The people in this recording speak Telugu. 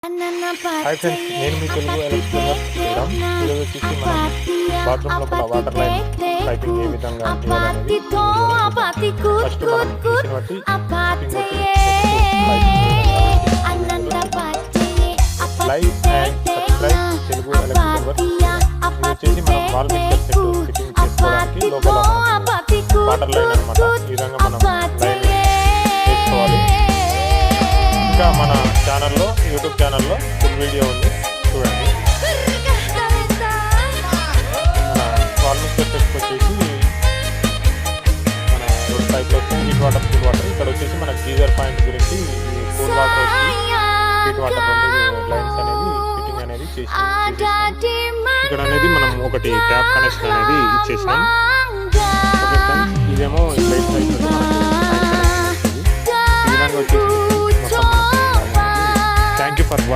హాయ్ ఫ్రెండ్స్, నేను మీ తెలుగు ఎలక్ట్రికల్ శ్రీరామ్. ఈరోజు వచ్చేసి మనం బాత్రూమ్ లోపల వాటర్ లైన్ పైపింగ్ ఏ విధంగా చేయాలనేది ఫస్ట్ మనం మిషన్ బట్టి like and subscribe Telugu electrical work. ఇది వచ్చేసి మనం వాల్ మిక్సర్ సెట్ ఫిట్టింగ్ చేసుకోవడానికి లోపల వాటర్ లైన్ అనమాట. ఈ విధంగా మనం లైన్ చేసుకోవాలి. ఇంకా మన ఛానల్లో యూట్యూబ్ ఛానల్లో ఫుల్ వీడియో ఉంది, చూడండి. మన వాల్ మిక్సర్ సెట్కి వచ్చేసి మన రెండు టైప్లో హీట్ వాటర్, కూల్ వాటర్. ఇక్కడ వచ్చేసి మన గీజర్ పాయింట్ గురించి ఈ కూల్ వాటర్ వచ్చి హీట్ వాటర్ రెండు లైన్స్ అనేది ఫిట్టింగ్ అనేది చేసినాం. ఇక్కడ అనేది మనం ఒకటి ట్యాప్ కనెక్షన్ అనేది ఇచ్చేసినాం. ఓకే ఫ్రెండ్స్, ఇదేమో లైట్ సైజ్ ఈ విధంగా వచ్చేసి మొత్తం. Thank you for watching.